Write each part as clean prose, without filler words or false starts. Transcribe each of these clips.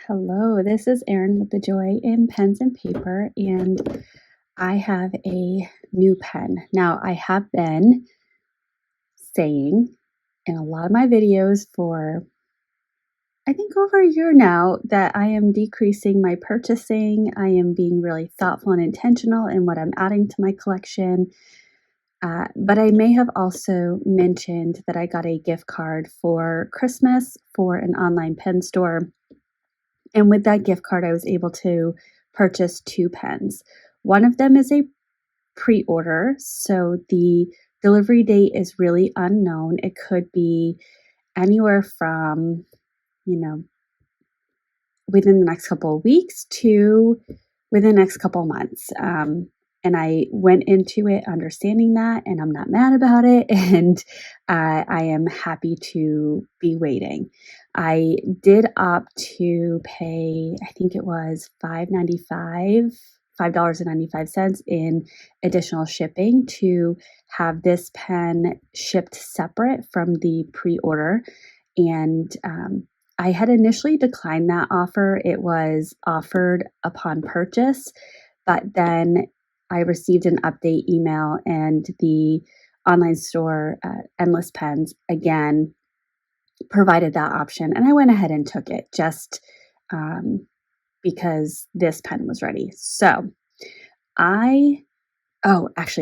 Hello, this is Erin with the Joy in Pens and Paper, and I have a new pen. Now, I have been saying in a lot of my videos for I think over a year now that I am decreasing my purchasing. I am being really thoughtful and intentional in what I'm adding to my collection. But I may have also mentioned that I got a gift card for Christmas for an online pen store. And with that gift card, I was able to purchase two pens. One of them is a pre order, so the delivery date is really unknown. It could be anywhere from, you know, within the next couple of weeks to within the next couple of months. And I went into it understanding that, and I'm not mad about it. And I am happy to be waiting. I did opt to pay, I think it was $5.95 in additional shipping to have this pen shipped separate from the pre order. And I had initially declined that offer. It was offered upon purchase, but then I received an update email, and the online store, Endless Pens, again provided that option. And I went ahead and took it just because this pen was ready. So actually,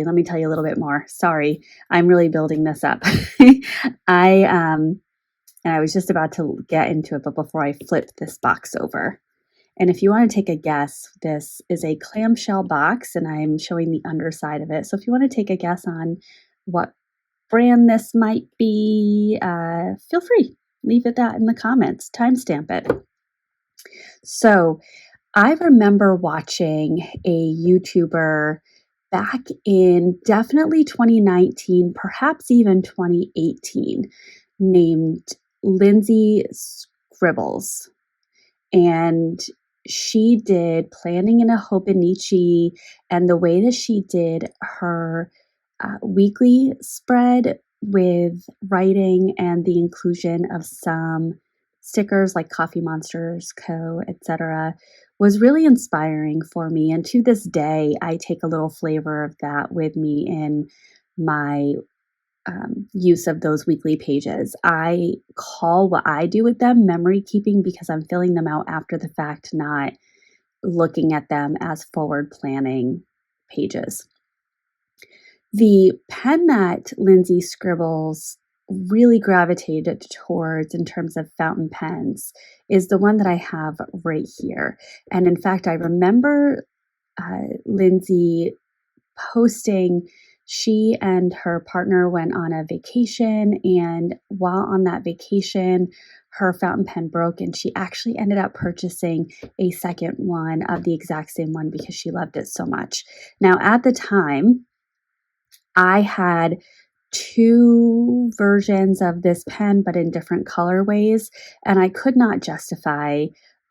let me tell you a little bit more. Sorry, I'm really building this up. And I was just about to get into it, but before I flipped this box over. And if you want to take a guess, this is a clamshell box, and I'm showing the underside of it. So if you want to take a guess on what brand this might be, feel free. Leave it that in the comments. Timestamp it. So I remember watching a YouTuber back in definitely 2019, perhaps even 2018, named Lindsay Scribbles. And she did Planning in a Hobonichi, and the way that she did her weekly spread with writing and the inclusion of some stickers like Coffee Monsters Co., etc., was really inspiring for me. And to this day, I take a little flavor of that with me in my use of those weekly pages. I call what I do with them memory keeping because I'm filling them out after the fact, not looking at them as forward planning pages. The pen that Lindsay Scribbles really gravitated towards in terms of fountain pens is the one that I have right here. And in fact, I remember Lindsay posting she and her partner went on a vacation, and while on that vacation, her fountain pen broke, and she actually ended up purchasing a second one of the exact same one because she loved it so much. Now, at the time, I had two versions of this pen, but in different colorways, and I could not justify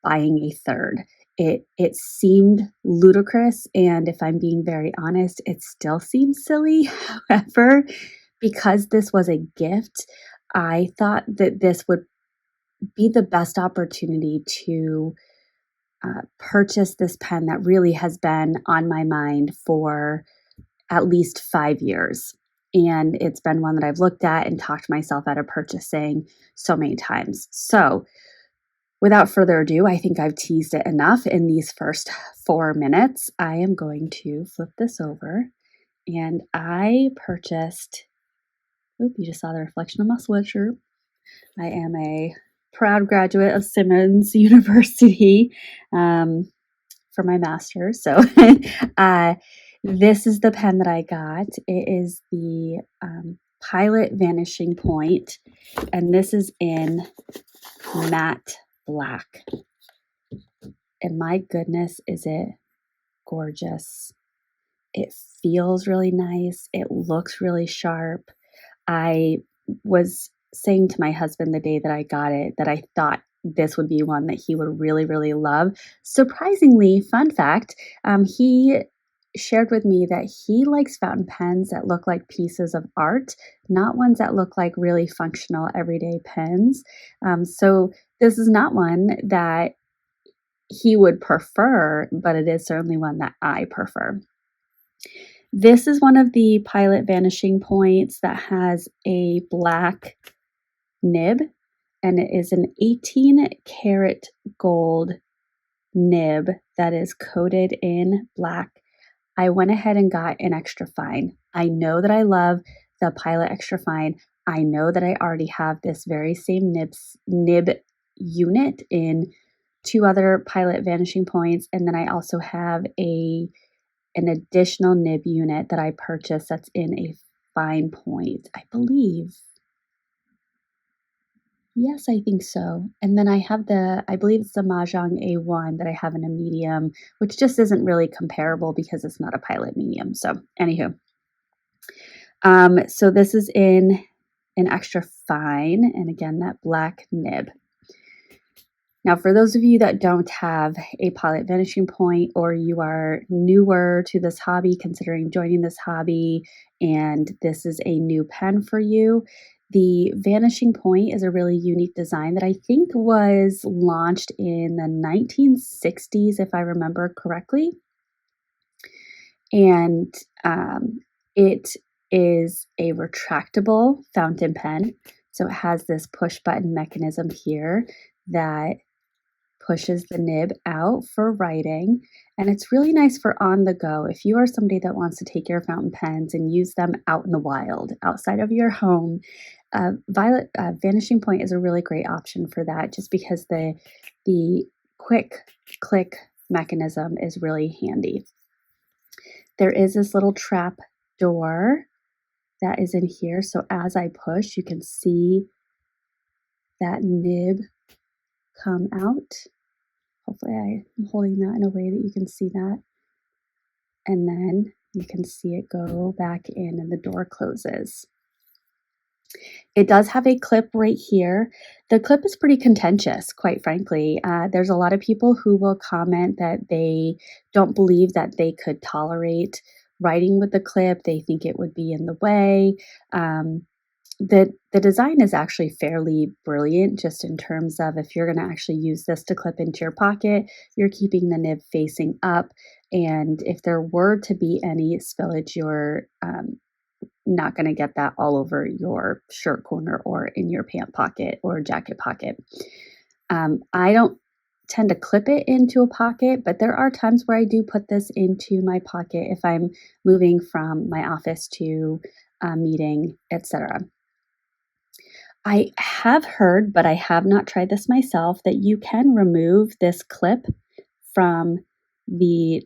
buying a third. It seemed ludicrous, and if I'm being very honest, it still seems silly. However, because this was a gift, I thought that this would be the best opportunity to purchase this pen that really has been on my mind for at least 5 years. And it's been one that I've looked at and talked myself out of purchasing so many times. So without further ado, I think I've teased it enough in these first 4 minutes. I am going to flip this over, and I purchased, you just saw the reflection of my sweatshirt. I am a proud graduate of Simmons University for my master's. So this is the pen that I got. It is the Pilot Vanishing Point, and this is in matte black. And my goodness, is it gorgeous. It feels really nice. It looks really sharp. I was saying to my husband the day that I got it that I thought this would be one that he would really, really love. Surprisingly, fun fact, he shared with me that he likes fountain pens that look like pieces of art, not ones that look like really functional everyday pens. So this is not one that he would prefer, but it is certainly one that I prefer. This is one of the Pilot Vanishing Points that has a black nib, and it is an 18 karat gold nib that is coated in black. I went ahead and got an extra fine. I know that I love the Pilot Extra Fine. I know that I already have this very same nib unit in 2 other Pilot Vanishing Points, and then I also have an additional nib unit that I purchased that's in a fine point, I believe. Yes, I think so. And then I have I believe it's the Mahjong A1 that I have in a medium, which just isn't really comparable because it's not a Pilot medium. So, anywho, so this is in an extra fine, and again, that black nib. Now, for those of you that don't have a Pilot Vanishing Point, or you are newer to this hobby, considering joining this hobby, and this is a new pen for you, the Vanishing Point is a really unique design that I think was launched in the 1960s, if I remember correctly. And it is a retractable fountain pen. So it has this push button mechanism here that pushes the nib out for writing, and it's really nice for on the go. If you are somebody that wants to take your fountain pens and use them out in the wild, outside of your home, Vanishing Point is a really great option for that, just because the quick click mechanism is really handy. There is this little trap door that is in here, so as I push, you can see that nib come out. Hopefully I'm holding that in a way that you can see that. And then you can see it go back in and the door closes. It does have a clip right here. The clip is pretty contentious, quite frankly. There's a lot of people who will comment that they don't believe that they could tolerate writing with the clip. They think it would be in the way. The design is actually fairly brilliant, just in terms of if you're going to actually use this to clip into your pocket, you're keeping the nib facing up, and if there were to be any spillage, you're not going to get that all over your shirt corner or in your pant pocket or jacket pocket. I don't tend to clip it into a pocket, but there are times where I do put this into my pocket if I'm moving from my office to a meeting, etc. I have heard, but I have not tried this myself, that you can remove this clip from the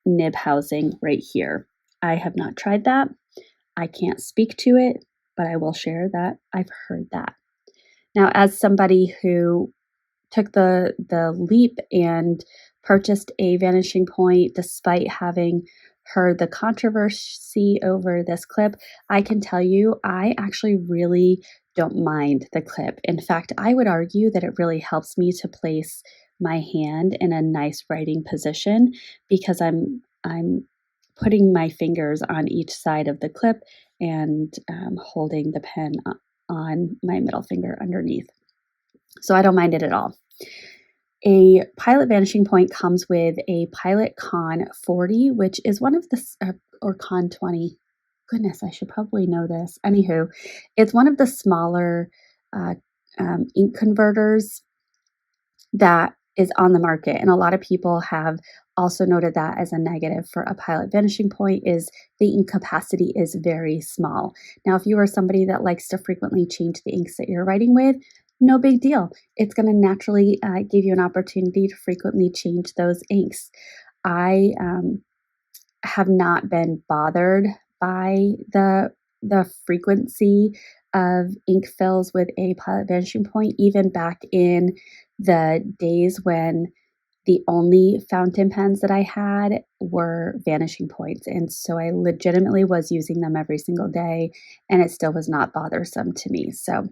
nib housing right here. I have not tried that. I can't speak to it, but I will share that I've heard that. Now, as somebody who took the leap and purchased a Vanishing Point despite having heard the controversy over this clip, I can tell you I actually really don't mind the clip. In fact, I would argue that it really helps me to place my hand in a nice writing position, because I'm putting my fingers on each side of the clip and holding the pen on my middle finger underneath. So I don't mind it at all. A Pilot Vanishing Point comes with a Pilot Con 40, which is one of the, or Con 20. Goodness, I should probably know this. Anywho, it's one of the smaller ink converters that is on the market. And a lot of people have also noted that as a negative for a Pilot Vanishing Point, is the ink capacity is very small. Now, if you are somebody that likes to frequently change the inks that you're writing with, no big deal. It's going to naturally give you an opportunity to frequently change those inks. I have not been bothered by the frequency of ink fills with a Pilot Vanishing Point, even back in the days when the only fountain pens that I had were Vanishing Points. And so I legitimately was using them every single day, and it still was not bothersome to me. So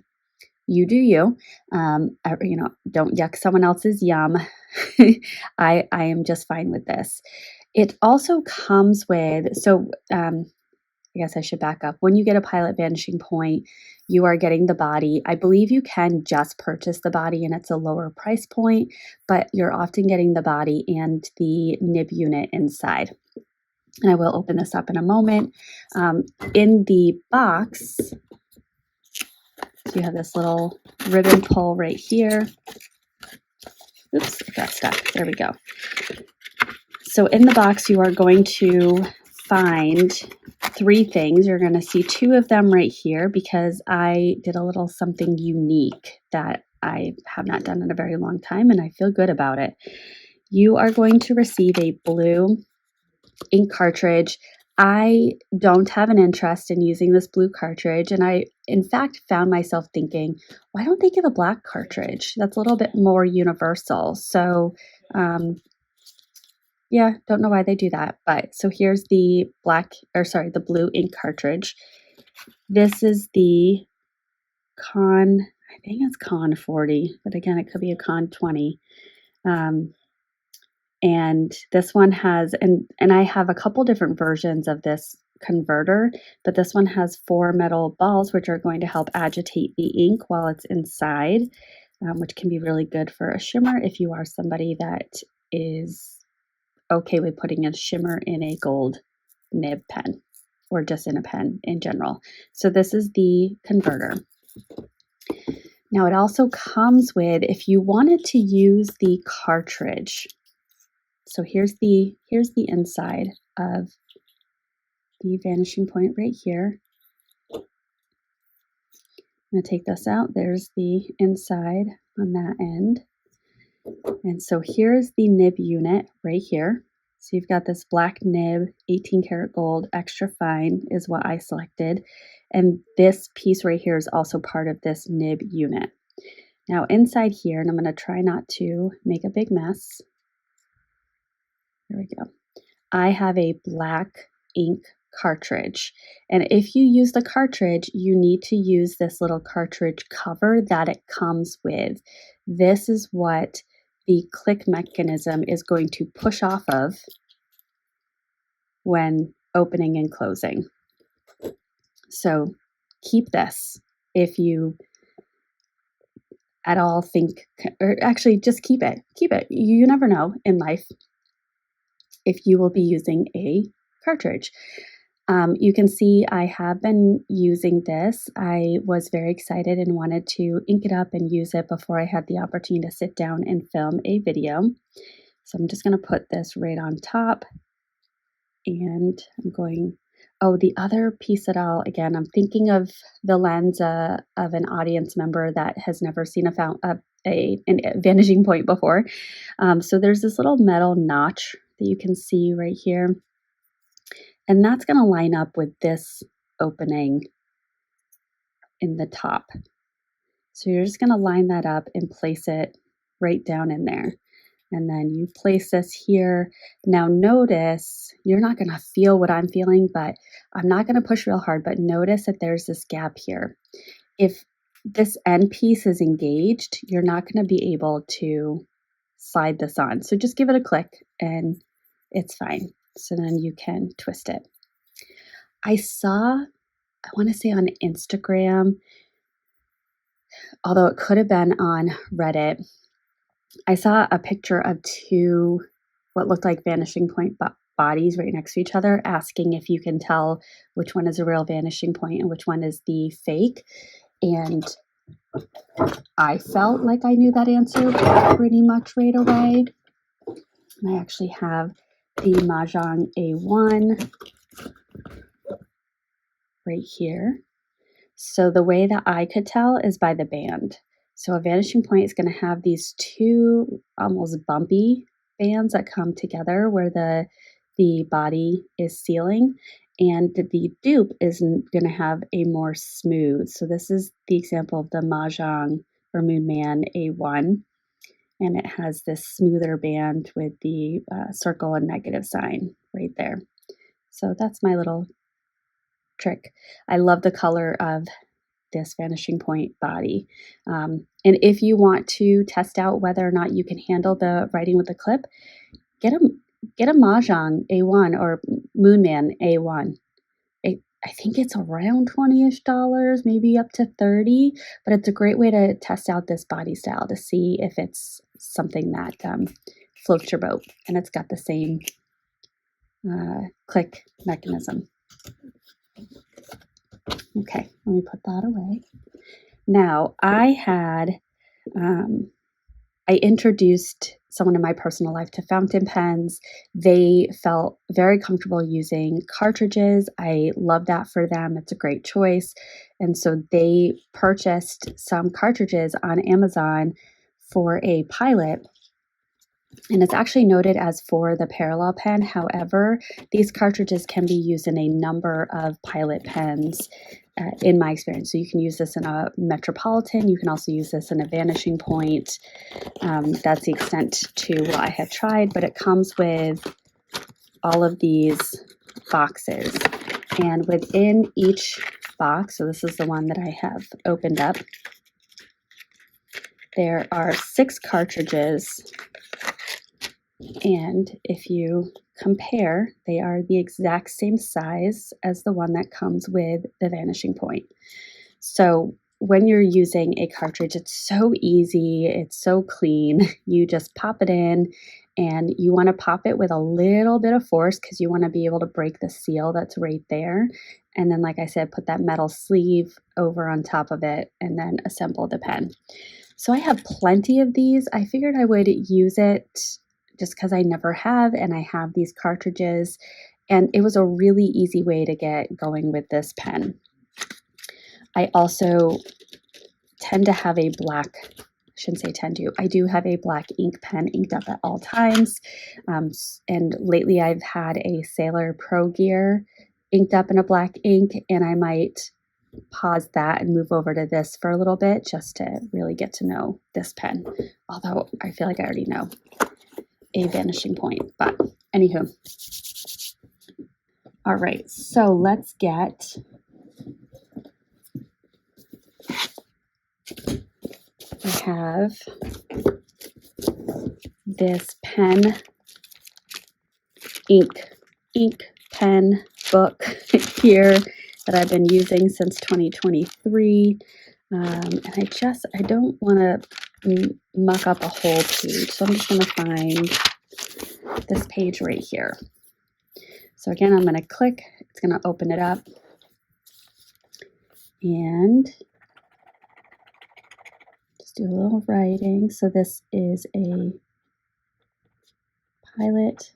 you do you. Don't yuck someone else's yum. I am just fine with this. It also comes with, I guess I should back up. When you get a Pilot Vanishing Point, you are getting the body. I believe you can just purchase the body and it's a lower price point, but you're often getting the body and the nib unit inside. And I will open this up in a moment. In the box, so you have this little ribbon pull right here. Oops, it got stuck. There we go. So in the box, you are going to find 3 things. You're going to see 2 of them right here because I did a little something unique that I have not done in a very long time, and I feel good about it. You are going to receive a blue ink cartridge. I don't have an interest in using this blue cartridge, and I, in fact, found myself thinking, why don't they give a black cartridge? That's a little bit more universal. So, yeah, don't know why they do that. But so here's the the blue ink cartridge. This is the I think it's Con 40, but again, it could be a Con 20. And this one has, and I have a couple different versions of this converter, but this one has 4 metal balls, which are going to help agitate the ink while it's inside, which can be really good for a shimmer if you are somebody that is okay with putting a shimmer in a gold nib pen or just in a pen in general. So this is the converter. Now it also comes with, if you wanted to use the cartridge, so here's the inside of the Vanishing Point right here. I'm going to take this out. There's the inside on that end. And so here's the nib unit right here. So you've got this black nib, 18 karat gold, extra fine is what I selected. And this piece right here is also part of this nib unit. Now inside here, and I'm going to try not to make a big mess. There we go. I have a black ink cartridge. And if you use the cartridge, you need to use this little cartridge cover that it comes with. This is what the click mechanism is going to push off of when opening and closing. So keep this if you at all think, or actually just keep it. Keep it. You never know in life if you will be using a cartridge. You can see I have been using this. I was very excited and wanted to ink it up and use it before I had the opportunity to sit down and film a video. So I'm just going to put this right on top, and I'm going, oh, the other piece that I'm thinking of the lens of an audience member that has never seen a Vanishing Point before. So there's this little metal notch that you can see right here. And that's going to line up with this opening in the top. So you're just going to line that up and place it right down in there. And then you place this here. Now notice, you're not going to feel what I'm feeling, but I'm not going to push real hard, but notice that there's this gap here. If this end piece is engaged, you're not going to be able to slide this on. So just give it a click and it's fine. So then you can twist it. I want to say on Instagram, although it could have been on Reddit, I saw a picture of 2 what looked like Vanishing Point bodies right next to each other, asking if you can tell which one is a real Vanishing Point and which one is the fake. And I felt like I knew that answer pretty much right away. And I actually have the Mahjong A1 right here. So the way that I could tell is by the band. So a Vanishing Point is going to have these 2 almost bumpy bands that come together where the body is sealing, and the dupe is going to have a more smooth. So this is the example of the Mahjong or Moon Man A1, and it has this smoother band with the circle and negative sign right there. So that's my little trick. I love the color of this Vanishing Point body. And if you want to test out whether or not you can handle the writing with the clip, get a Mahjong A1 or Moon Man A1. I think it's around 20-ish dollars, maybe up to 30, but it's a great way to test out this body style to see if it's something that floats your boat. And it's got the same click mechanism. Okay, let me put that away. Now, I introduced someone in my personal life to fountain pens. They felt very comfortable using cartridges. I love that for them. It's a great choice. And so they purchased some cartridges on Amazon for a pilot. And it's actually noted as for the parallel pen. However, these cartridges can be used in a number of pilot pens in my experience. So you can use this in a Metropolitan. You can also use this in a Vanishing Point. That's the extent to what I have tried, but it comes with all of these boxes. And within each box, so this is the one that I have opened up, there are 6 cartridges. And if you compare, they are the exact same size as the one that comes with the Vanishing Point. So when you're using a cartridge, it's so easy, it's so clean. You just pop it in, and you want to pop it with a little bit of force because you want to be able to break the seal that's right there. And then, like I said, put that metal sleeve over on top of it and then assemble the pen. So I have plenty of these. I figured I would use it just because I never have, and I have these cartridges, and it was a really easy way to get going with this pen. I also tend to have a black, I shouldn't say tend to, I do have a black ink pen inked up at all times, and lately I've had a Sailor Pro Gear inked up in a black ink, and I might pause that and move over to this for a little bit just to really get to know this pen, although I feel like I already know a Vanishing Point, but anywho. All right, so let's get I have this pen ink pen book here that I've been using since 2023. And I don't want to muck up a whole page, so I'm just going to find this page right here. So again, I'm going to click, it's going to open it up, and just do a little writing. So this is a Pilot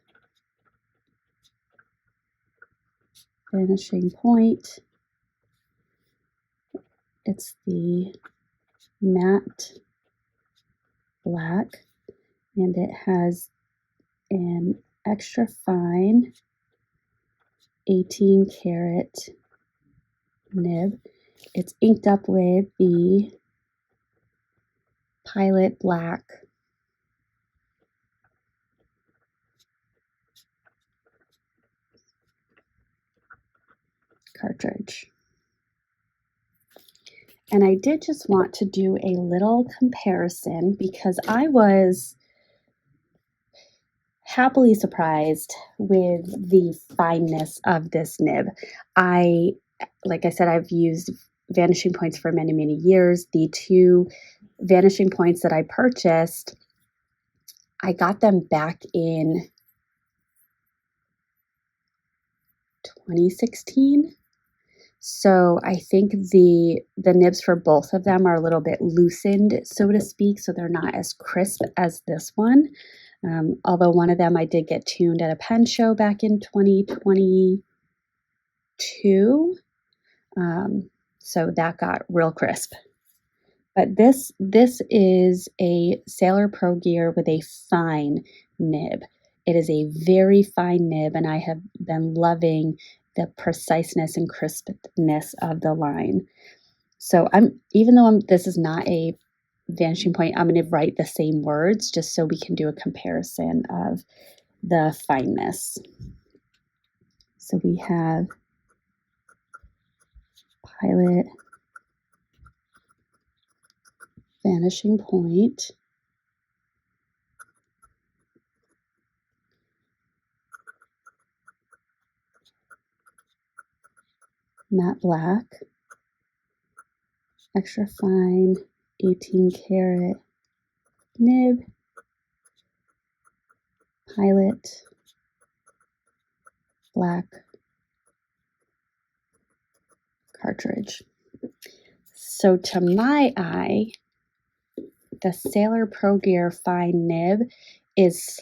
Vanishing Point. It's the matte black, and it has an extra fine 18 karat nib. It's inked up with the Pilot Black cartridge. And I did just want to do a little comparison because I was happily surprised with the fineness of this nib. Like I said, I've used Vanishing Points for many, many years. The 2 Vanishing Points that I purchased, I got them back in 2016. So I think the nibs for both of them are a little bit loosened, so to speak, so they're not as crisp as this one. Although one of them I did get tuned at a pen show back in 2022. So that got real crisp. But this is a Sailor Pro Gear with a fine nib. It is a very fine nib, and I have been loving the preciseness and crispness of the line. So even though this is not a Vanishing Point, I'm going to write the same words just so we can do a comparison of the fineness. So we have Pilot Vanishing Point. matte black, extra fine 18 karat nib, Pilot black cartridge. So to my eye, the Sailor Pro Gear Fine Nib is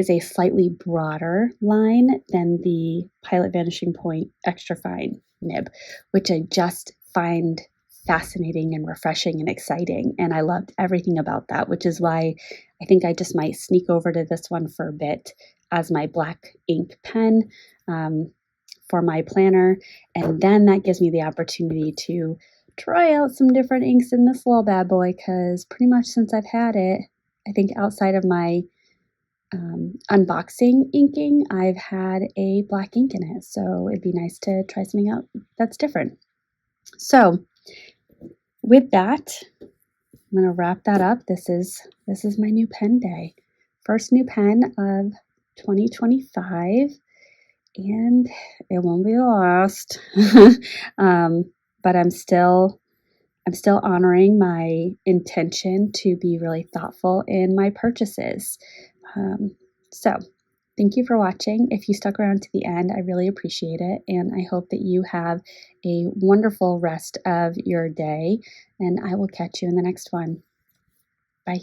a slightly broader line than the Pilot Vanishing Point Extra Fine Nib, which I just find fascinating and refreshing and exciting. And I loved everything about that, which is why I think I just might sneak over to this one for a bit as my black ink pen for my planner. And then that gives me the opportunity to try out some different inks in this little bad boy, because pretty much since I've had it, I think outside of my unboxing inking, I've had a black ink in it. So it'd be nice to try something out that's different. So with that, I'm going to wrap that up. This is my new pen day. First new pen of 2025, and it won't be the last. But I'm still honoring my intention to be really thoughtful in my purchases. So thank you for watching. If you stuck around to the end, I really appreciate it. And I hope that you have a wonderful rest of your day. And I will catch you in the next one. Bye.